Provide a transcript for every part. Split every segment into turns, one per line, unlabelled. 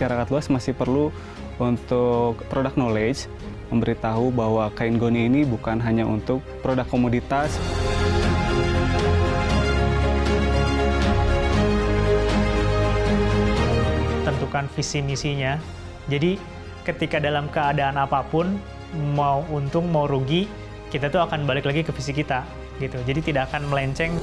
masyarakat luas masih perlu untuk product knowledge, memberitahu bahwa kain goni ini bukan hanya untuk produk komoditas.
Tentukan visi misinya. Jadi ketika dalam keadaan apapun, mau untung mau rugi, kita tuh akan balik lagi ke visi kita gitu. Jadi tidak akan melenceng.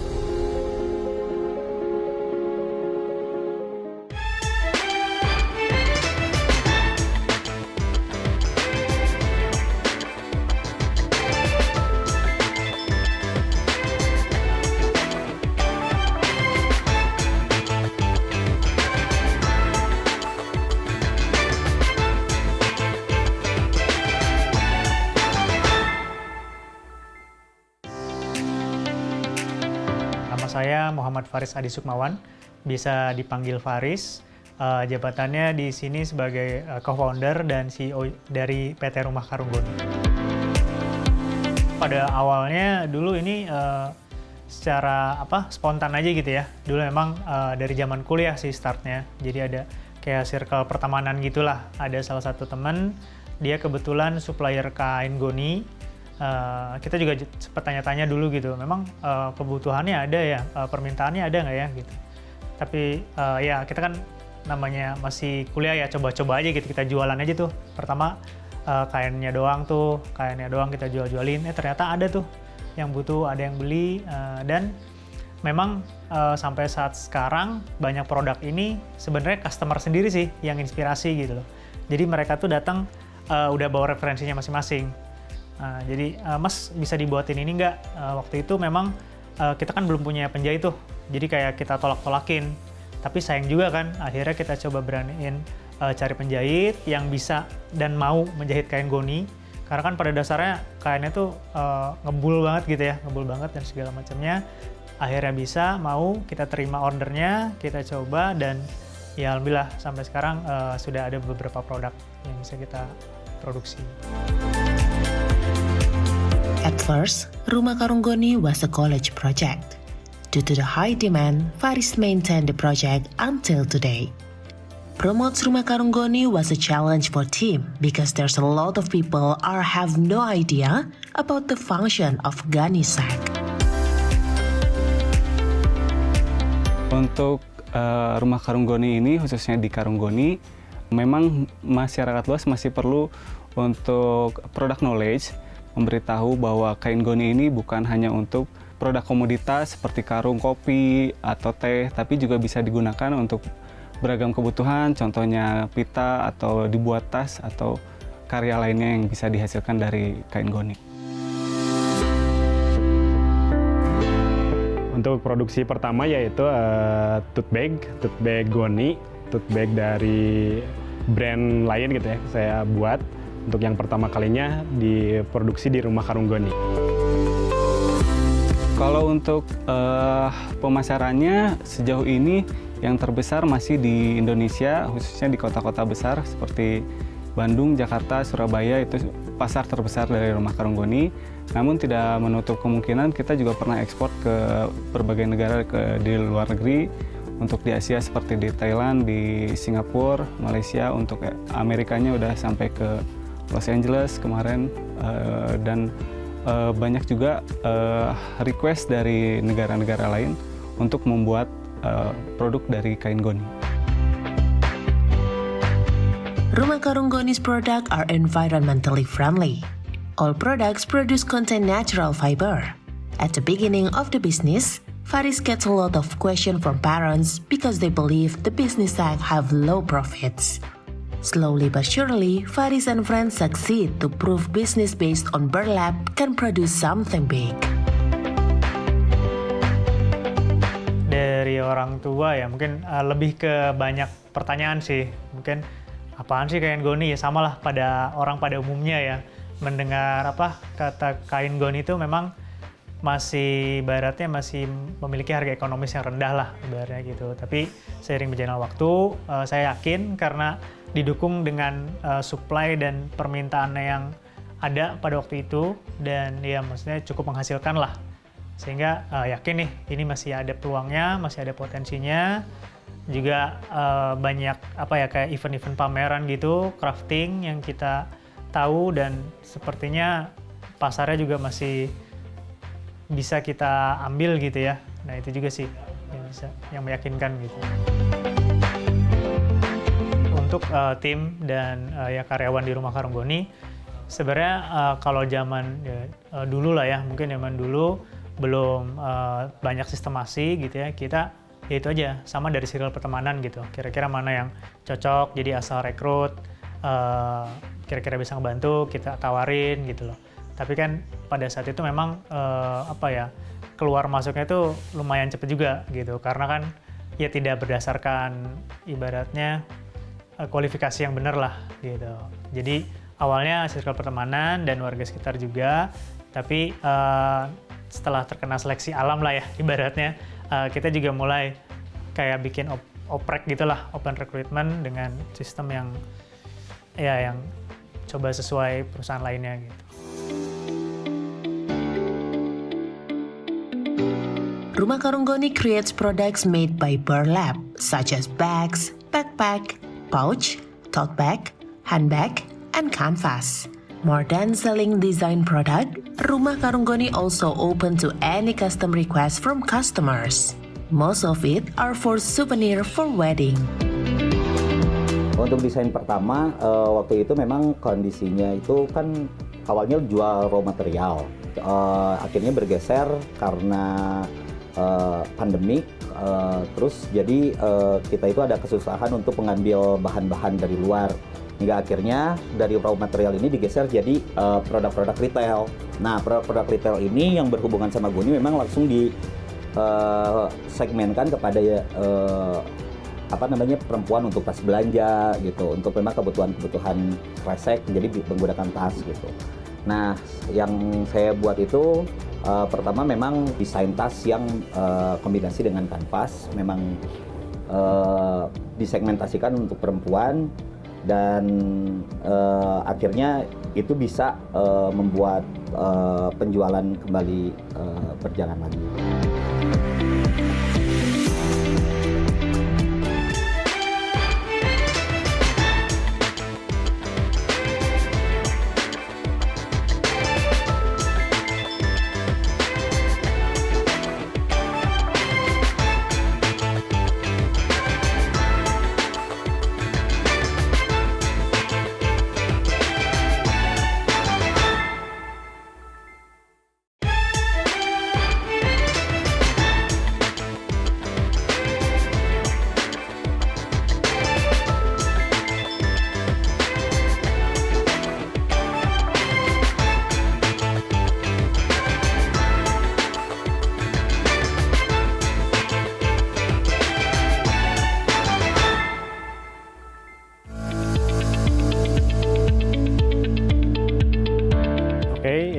Saya Muhammad Faris Adi Sukmawan, bisa dipanggil Faris. Jabatannya di sini sebagai co-founder dan CEO dari PT Rumah Karung Goni. Pada awalnya dulu ini secara spontan aja gitu ya. Dulu memang dari zaman kuliah sih startnya. Jadi ada kayak circle pertemanan gitulah. Ada salah satu teman, dia kebetulan supplier kain goni. Kita juga sempat tanya-tanya dulu gitu, memang kebutuhannya ada ya, permintaannya ada nggak ya gitu. Tapi ya kita kan namanya masih kuliah ya, coba-coba aja gitu, kita jualan aja tuh. Pertama kainnya doang kita jual-jualin, ternyata ada tuh yang butuh, ada yang beli, dan memang sampai saat sekarang banyak produk ini sebenarnya customer sendiri sih yang inspirasi gitu loh. Jadi mereka tuh datang udah bawa referensinya masing-masing. Jadi Mas bisa dibuatin ini nggak? Waktu itu memang kita kan belum punya penjahit tuh, jadi kayak kita tolak-tolakin. Tapi sayang juga kan, akhirnya kita coba beraniin cari penjahit yang bisa dan mau menjahit kain goni. Karena kan pada dasarnya kainnya tuh ngebul banget gitu ya, ngebul banget dan segala macamnya. Akhirnya bisa, mau, kita terima ordernya, kita coba, dan ya alhamdulillah sampai sekarang sudah ada beberapa produk yang bisa kita produksi.
At first, Rumah Karung Goni was a college project. Due to the high demand, Faris maintained the project until today. Promote Rumah Karung Goni was a challenge for team because there's a lot of people have no idea about the function of Gani sack.
Untuk Rumah Karung Goni ini, khususnya di Karung Goni, memang masyarakat luas masih perlu untuk product knowledge, memberitahu bahwa kain goni ini bukan hanya untuk produk komoditas seperti karung kopi atau teh, tapi juga bisa digunakan untuk beragam kebutuhan, contohnya pita atau dibuat tas atau karya lainnya yang bisa dihasilkan dari kain goni.
Untuk produksi pertama yaitu tote bag goni, tote bag dari brand lain gitu ya, saya buat. Untuk yang pertama kalinya diproduksi di Rumah Karung Goni.
Kalau untuk pemasarannya sejauh ini yang terbesar masih di Indonesia, khususnya di kota-kota besar seperti Bandung, Jakarta, Surabaya, itu pasar terbesar dari Rumah Karung Goni. Namun tidak menutup kemungkinan kita juga pernah ekspor ke berbagai negara di luar negeri, untuk di Asia seperti di Thailand, di Singapura, Malaysia, untuk Amerikanya udah sampai ke Los Angeles kemarin, dan banyak juga request dari negara-negara lain untuk membuat produk dari kain goni.
Rumah Karung Goni's products are environmentally friendly. All products produce contain natural fiber. At the beginning of the business, Faris gets a lot of questions from parents because they believe the business side have low profits. Slowly but surely, Faris and friends succeed to prove business based on burlap can produce something big.
Dari orang tua ya, mungkin lebih ke banyak pertanyaan sih. Mungkin apaan sih kain goni? Ya samalah pada orang pada umumnya ya. Mendengar kata kain goni itu memang masih ibaratnya masih memiliki harga ekonomis yang rendah lah ibaratnya gitu. Tapi seiring berjalannya waktu, saya yakin karena didukung dengan supply dan permintaannya yang ada pada waktu itu, dan ya maksudnya cukup menghasilkan lah. Sehingga yakin nih ini masih ada peluangnya, masih ada potensinya. juga banyak kayak event-event pameran gitu, crafting yang kita tahu dan sepertinya pasarnya juga masih bisa kita ambil gitu ya. Nah itu juga sih yang meyakinkan gitu. Untuk tim dan karyawan di Rumah Karunggoni, sebenarnya kalau zaman dulu lah ya, mungkin zaman dulu belum banyak sistemasi gitu ya, kita ya itu aja, sama dari serial pertemanan gitu. Kira-kira mana yang cocok, jadi asal rekrut, kira-kira bisa ngebantu, kita tawarin gitu loh. Tapi kan pada saat itu memang keluar masuknya itu lumayan cepet juga gitu, karena kan ya tidak berdasarkan ibaratnya kualifikasi yang benar lah gitu. Jadi awalnya circle pertemanan dan warga sekitar juga, tapi setelah terkena seleksi alam lah ya ibaratnya, kita juga mulai kayak bikin oprek gitulah, open recruitment dengan sistem yang coba sesuai perusahaan lainnya gitu.
Rumah Karunggoni creates products made by Burlap, such as bags, backpack, pouch, tote bag, handbag, and canvas. More than selling design product, Rumah Karunggoni also open to any custom request from customers. Most of it are for souvenir for wedding.
Untuk desain pertama, waktu itu memang kondisinya itu kan awalnya jual raw material. Akhirnya bergeser karena pandemik, terus jadi kita itu ada kesusahan untuk mengambil bahan-bahan dari luar. Hingga akhirnya dari raw material ini digeser jadi produk-produk retail. Nah, produk-produk retail ini yang berhubungan sama Goni memang langsung di segmenkan kepada perempuan untuk tas belanja gitu, untuk memang kebutuhan kresek, jadi menggunakan tas gitu. Nah, yang saya buat itu pertama memang desain tas yang kombinasi dengan kanvas, memang disegmentasikan untuk perempuan. Dan akhirnya itu bisa membuat penjualan kembali berjalan lagi.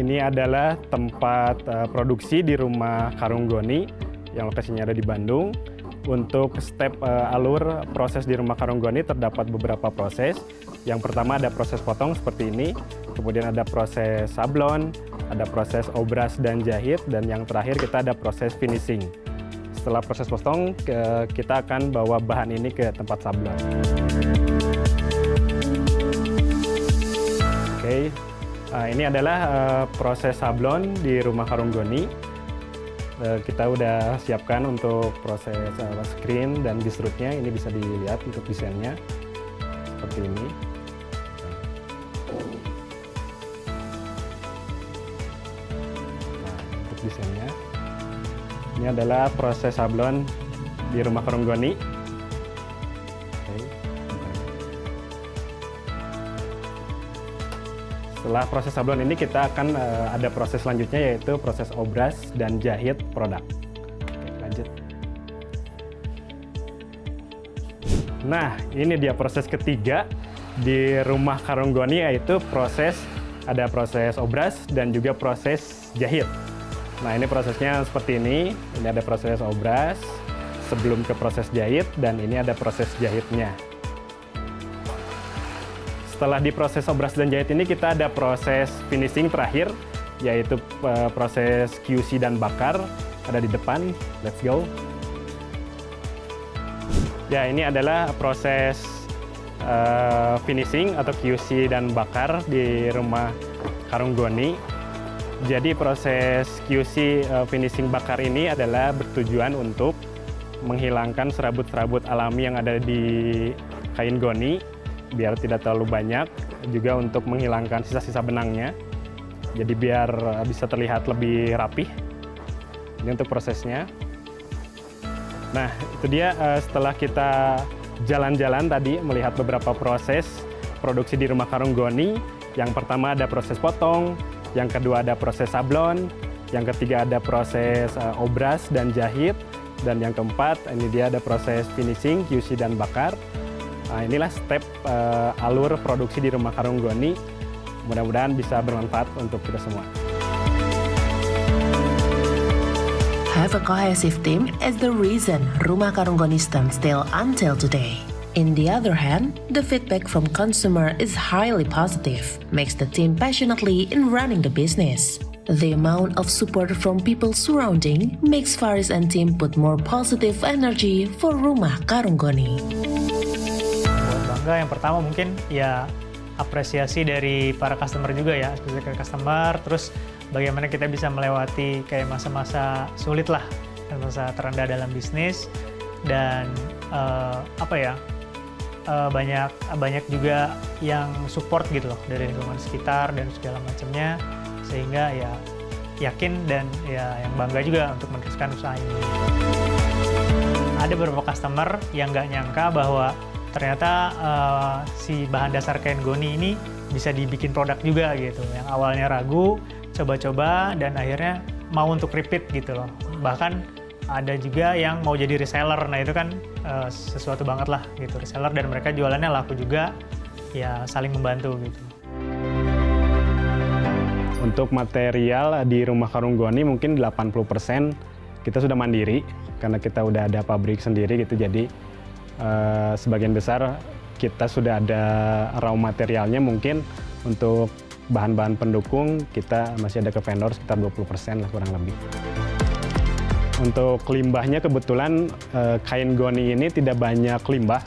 Ini adalah tempat produksi di Rumah Karunggoni yang lokasinya ada di Bandung. Untuk step alur proses di Rumah Karunggoni terdapat beberapa proses. Yang pertama ada proses potong seperti ini, kemudian ada proses sablon, ada proses obras dan jahit, dan yang terakhir kita ada proses finishing. Setelah proses potong, kita akan bawa bahan ini ke tempat sablon. Oke. Ini adalah proses sablon di Rumah Karunggoni. Kita udah siapkan untuk proses screen dan bistrutnya. Ini bisa dilihat untuk desainnya seperti ini. Nah, untuk desainnya, ini adalah proses sablon di Rumah Karunggoni. Setelah proses sablon ini kita akan ada proses selanjutnya, yaitu proses obras dan jahit produk. Oke, lanjut. Nah, ini dia proses ketiga di Rumah Karunggoni, yaitu ada proses obras dan juga proses jahit. Nah, ini prosesnya seperti ini. Ini ada proses obras sebelum ke proses jahit, dan ini ada proses jahitnya. Setelah diproses obras dan jahit ini, kita ada proses finishing terakhir, yaitu proses QC dan bakar. Ada di depan, let's go. Ya, ini adalah proses finishing atau QC dan bakar di rumah Karunggoni. Jadi proses QC finishing bakar ini adalah bertujuan untuk menghilangkan serabut-serabut alami yang ada di kain goni biar tidak terlalu banyak, juga untuk menghilangkan sisa-sisa benangnya. Jadi biar bisa terlihat lebih rapih. Ini untuk prosesnya. Nah, itu dia setelah kita jalan-jalan tadi melihat beberapa proses produksi di rumah Karunggoni. Yang pertama ada proses potong, yang kedua ada proses sablon, yang ketiga ada proses obras dan jahit, dan yang keempat ini dia ada proses finishing, QC dan bakar. Nah, inilah step alur produksi di rumah Karunggoni. Mudah-mudahan bisa bermanfaat untuk kita semua.
Have a cohesive team is the reason Rumah Karunggoni stands still until today. In the other hand, the feedback from consumer is highly positive, makes the team passionately in running the business. The amount of support from people surrounding makes Faris and team put more positive energy for Rumah Karunggoni.
Buat bangga yang pertama mungkin ya apresiasi dari para customer juga ya, spesifikasi customer, terus bagaimana kita bisa melewati kayak masa-masa sulit lah, masa terendah dalam bisnis, dan banyak juga yang support gitu loh dari lingkungan sekitar dan segala macamnya, sehingga ya yakin dan ya yang bangga juga untuk meneruskan usaha ini. Ada beberapa customer yang nggak nyangka bahwa ternyata si bahan dasar kain goni ini bisa dibikin produk juga gitu. Yang awalnya ragu, coba-coba, dan akhirnya mau untuk repeat gitu loh. Bahkan ada juga yang mau jadi reseller. Nah itu kan sesuatu banget lah gitu, reseller, dan mereka jualannya laku juga, ya saling membantu gitu.
Untuk material di rumah Karunggoni mungkin 80% kita sudah mandiri karena kita udah ada pabrik sendiri gitu. Jadi sebagian besar kita sudah ada raw materialnya. Mungkin untuk bahan-bahan pendukung kita masih ada ke vendor sekitar 20% lah kurang lebih. Untuk limbahnya kebetulan kain goni ini tidak banyak limbah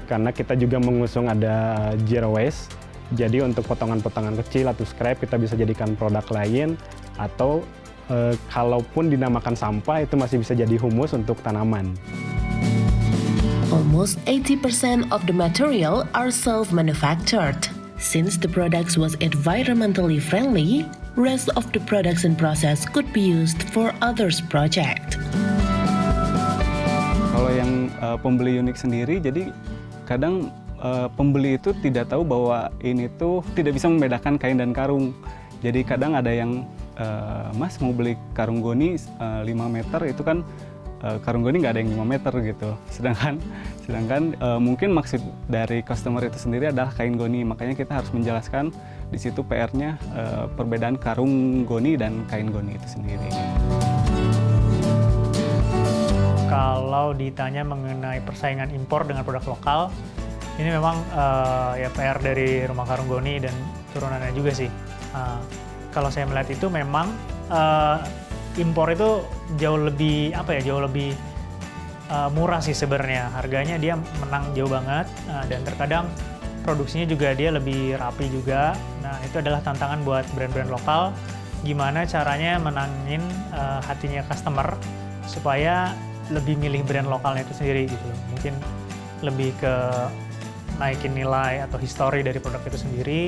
karena kita juga mengusung ada zero waste. Jadi untuk potongan-potongan kecil atau scrap kita bisa jadikan produk lain, atau kalaupun dinamakan sampah itu masih bisa jadi humus untuk tanaman.
Almost 80% of the material are self-manufactured. Since the products was environmentally friendly, rest of the production process could be used for others project.
Kalau yang pembeli unik sendiri, jadi kadang pembeli itu tidak tahu bahwa ini tuh tidak bisa membedakan kain dan karung. Jadi kadang ada yang, Mas mau beli karung goni 5 meter, itu kan karung goni nggak ada yang 5 meter gitu. Sedangkan mungkin maksud dari customer itu sendiri adalah kain goni. Makanya kita harus menjelaskan di situ PR-nya perbedaan karung goni dan kain goni itu sendiri.
Kalau ditanya mengenai persaingan impor dengan produk lokal, ini memang ya PR dari Rumah Karunggoni dan turunannya juga sih. Kalau saya melihat itu memang impor itu jauh lebih murah sih sebenarnya. Harganya dia menang jauh banget, dan terkadang produksinya juga dia lebih rapi juga. Nah itu adalah tantangan buat brand-brand lokal. Gimana caranya menangin hatinya customer supaya lebih milih brand lokalnya itu sendiri gitu. Mungkin lebih ke naikin nilai atau histori dari produk itu sendiri,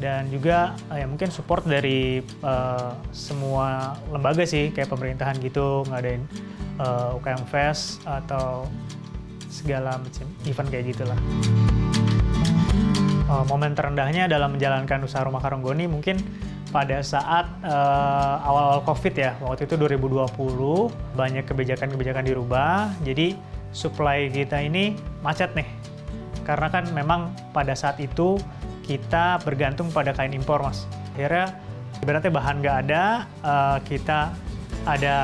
dan juga ya mungkin support dari semua lembaga sih, kayak pemerintahan gitu, ngadain UKM Fest atau segala macam event kayak gitulah. Momen terendahnya dalam menjalankan usaha Rumah Karunggoni mungkin pada saat awal-awal COVID ya, waktu itu 2020 banyak kebijakan-kebijakan dirubah, jadi supply kita ini macet nih. Karena kan memang pada saat itu kita bergantung pada kain impor, Mas. Akhirnya ibaratnya bahan nggak ada, kita ada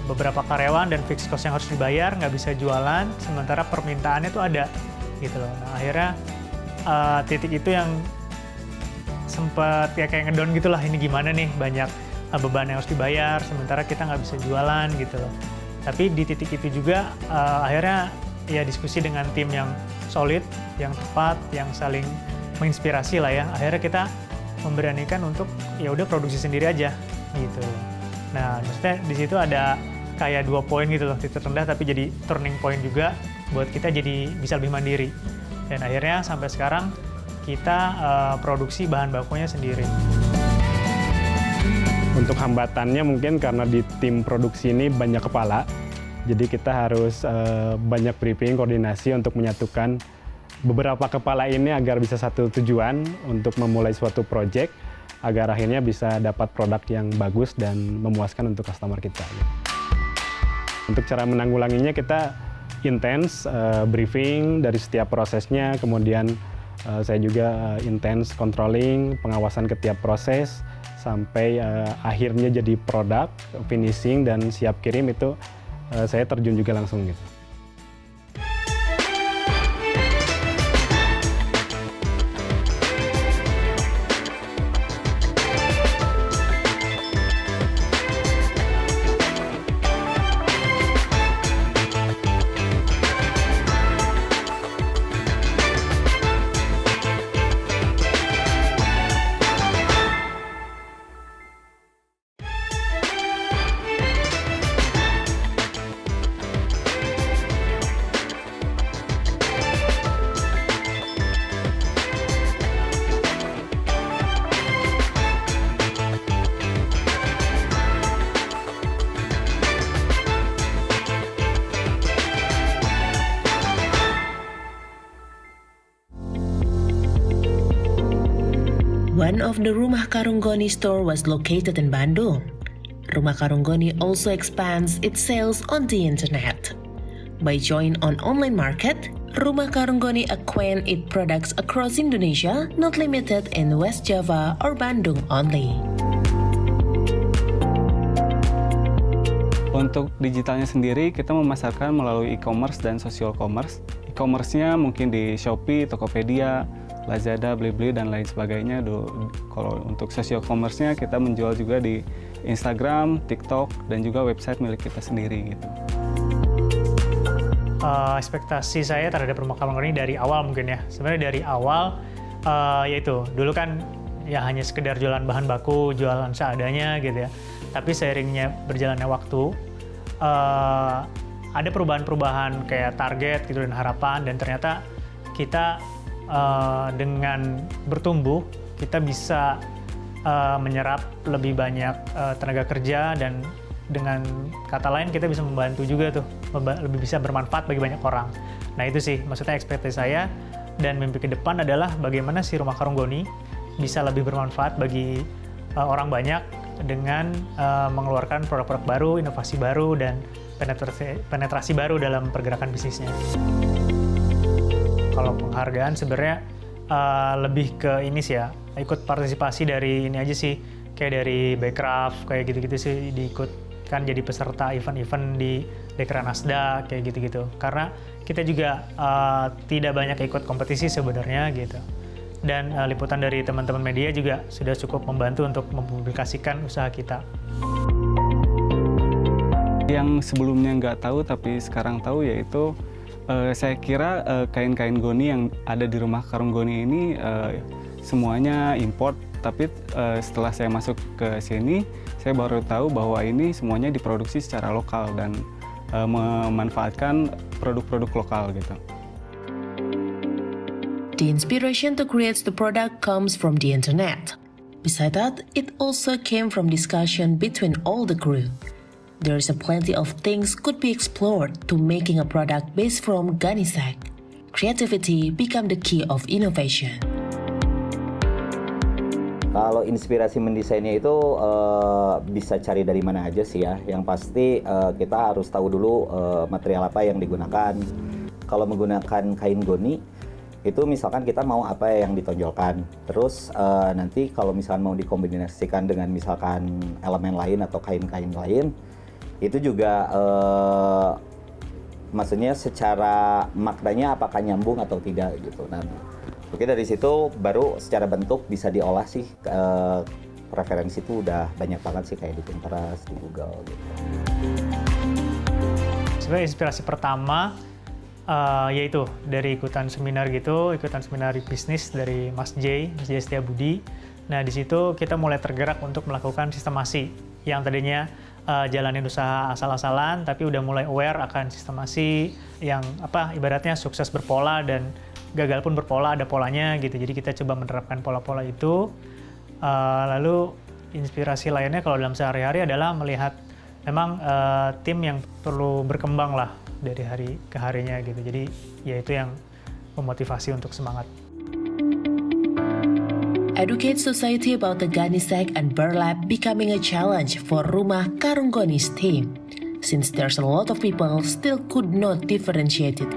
beberapa karyawan dan fixed cost yang harus dibayar, nggak bisa jualan, sementara permintaannya tuh ada gitu loh. Nah akhirnya titik itu yang sempat ya kayak ngedown gitulah, ini gimana nih, banyak beban yang harus dibayar, sementara kita nggak bisa jualan gitu loh. Tapi di titik itu juga akhirnya ya diskusi dengan tim yang solid, yang tepat, yang saling menginspirasi lah ya. Akhirnya kita memberanikan untuk ya udah produksi sendiri aja gitu. Nah, maksudnya di situ ada kayak 2 poin gitu loh, titik rendah tapi jadi turning point juga buat kita jadi bisa lebih mandiri. Dan akhirnya sampai sekarang kita produksi bahan bakunya sendiri.
Untuk hambatannya mungkin karena di tim produksi ini banyak kepala, jadi kita harus banyak briefing, koordinasi untuk menyatukan beberapa kepala ini agar bisa satu tujuan untuk memulai suatu project, agar akhirnya bisa dapat produk yang bagus dan memuaskan untuk customer kita. Untuk cara menanggulanginya kita intens briefing dari setiap prosesnya, kemudian saya juga intens controlling, pengawasan ke tiap proses, sampai akhirnya jadi produk, finishing, dan siap kirim itu saya terjun juga langsung gitu.
One of the Rumah Karunggoni store was located in Bandung. Rumah Karunggoni also expands its sales on the internet. By joining on online market, Rumah Karunggoni acquaint its products across Indonesia, not limited in West Java or Bandung only.
Untuk digitalnya sendiri, kita memasarkan melalui e-commerce dan social commerce. E-commerce-nya mungkin di Shopee, Tokopedia, Lazada, Blibli, dan lain sebagainya. Kalau untuk social commerce-nya, kita menjual juga di Instagram, TikTok, dan juga website milik kita sendiri gitu.
Ekspektasi saya terhadap Rumah Karunggoni dari awal mungkin ya. Sebenarnya dari awal, yaitu dulu kan ya hanya sekedar jualan bahan baku, jualan seadanya gitu ya. Tapi seiringnya berjalannya waktu, ada perubahan-perubahan kayak target gitu dan harapan, dan ternyata kita dengan bertumbuh, kita bisa menyerap lebih banyak tenaga kerja, dan dengan kata lain kita bisa membantu juga tuh, lebih bisa bermanfaat bagi banyak orang. Nah itu sih maksudnya ekspektasi saya, dan mimpi ke depan adalah bagaimana si Rumah Karunggoni bisa lebih bermanfaat bagi orang banyak dengan mengeluarkan produk-produk baru, inovasi baru, dan penetrasi baru dalam pergerakan bisnisnya. Kalau penghargaan sebenarnya lebih ke ini sih ya, ikut partisipasi dari ini aja sih, kayak dari Backcraft, kayak gitu-gitu sih, diikutkan jadi peserta event-event di Dekranasda, kayak gitu-gitu. Karena kita juga tidak banyak ikut kompetisi sebenarnya gitu. Dan liputan dari teman-teman media juga sudah cukup membantu untuk mempublikasikan usaha kita.
Yang sebelumnya nggak tahu tapi sekarang tahu yaitu saya kira kain-kain goni yang ada di Rumah Karunggoni ini semuanya import, tapi setelah saya masuk ke sini, saya baru tahu bahwa ini semuanya diproduksi secara lokal dan memanfaatkan produk-produk lokal gitu.
The inspiration to create the product comes from the internet. Besides that, it also came from discussion between all the crew. There is a plenty of things could be explored to making a product based from ganisack. Creativity become the key of innovation.
Kalau inspirasi mendesainnya itu bisa cari dari mana aja sih ya. Yang pasti kita harus tahu dulu material apa yang digunakan. Kalau menggunakan kain goni, itu misalkan kita mau apa yang ditonjolkan. Terus nanti kalau misalkan mau dikombinasikan dengan misalkan elemen lain atau kain-kain lain, itu juga maksudnya secara maknanya apakah nyambung atau tidak gitu. Nah, oke, dari situ baru secara bentuk bisa diolah sih. Referensi itu udah banyak banget sih kayak di Pinterest, di Google gitu.
Sebenarnya inspirasi pertama Yaitu dari ikutan seminar bisnis dari Mas J Setiabudi. Nah, di situ kita mulai tergerak untuk melakukan sistemasi yang tadinya jalanin usaha asal-asalan, tapi udah mulai aware akan sistemasi yang ibaratnya sukses berpola dan gagal pun berpola, ada polanya gitu. Jadi kita coba menerapkan pola-pola itu. Lalu inspirasi lainnya kalau dalam sehari-hari adalah melihat memang tim yang perlu berkembang lah dari hari ke harinya gitu. Jadi ya itu yang memotivasi untuk semangat.
Educate society about the Gunny-Sack and burlap becoming a challenge for Rumah Karunggoni's team, since there's a lot of people still could not differentiate it.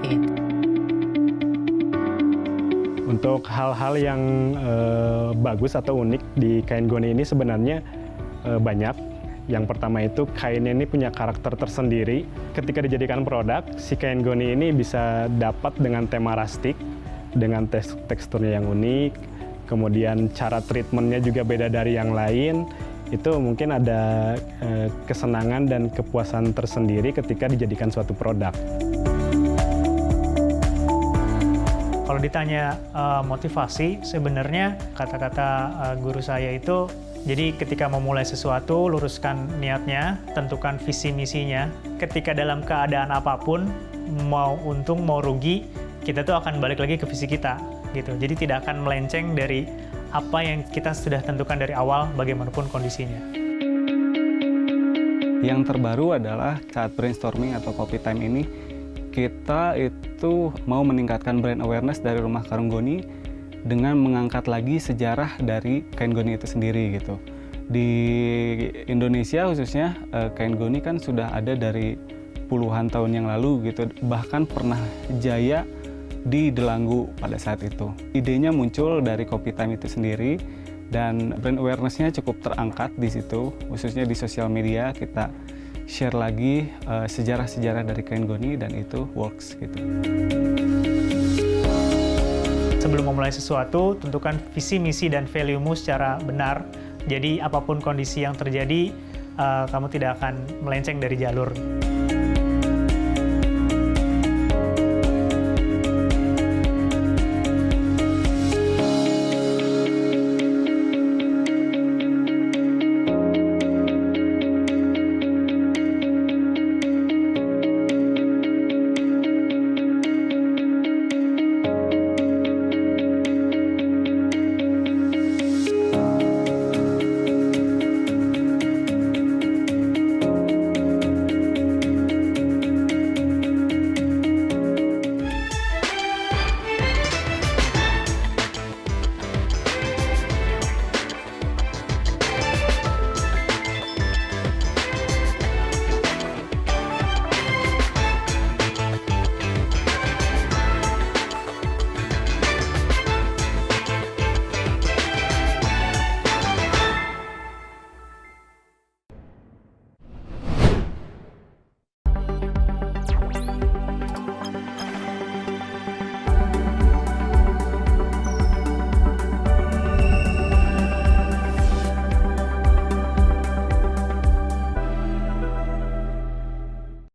Untuk hal-hal yang bagus atau unik di kain goni ini sebenarnya banyak. Yang pertama itu kainnya ini punya karakter tersendiri. Ketika dijadikan produk, si kain goni ini bisa dapat dengan tema rustic, dengan teksturnya yang unik, kemudian cara treatmentnya juga beda dari yang lain. Itu mungkin ada kesenangan dan kepuasan tersendiri ketika dijadikan suatu produk.
Kalau ditanya motivasi, sebenarnya kata-kata guru saya itu, jadi ketika memulai sesuatu, luruskan niatnya, tentukan visi misinya. Ketika dalam keadaan apapun, mau untung mau rugi, kita tuh akan balik lagi ke visi kita, gitu. Jadi tidak akan melenceng dari apa yang kita sudah tentukan dari awal, bagaimanapun kondisinya.
Yang terbaru adalah saat brainstorming atau coffee time ini, kita itu mau meningkatkan brand awareness dari Rumah Karunggoni dengan mengangkat lagi sejarah dari kain goni itu sendiri gitu. Di Indonesia khususnya kain goni kan sudah ada dari puluhan tahun yang lalu gitu, bahkan pernah jaya di Delanggu pada saat itu. Idenya muncul dari Coffee Time itu sendiri dan brand awareness-nya cukup terangkat di situ, khususnya di sosial media kita share lagi sejarah-sejarah dari kain goni dan itu works gitu.
Sebelum memulai sesuatu, tentukan visi, misi, dan value-mu secara benar. Jadi apapun kondisi yang terjadi, kamu tidak akan melenceng dari jalur.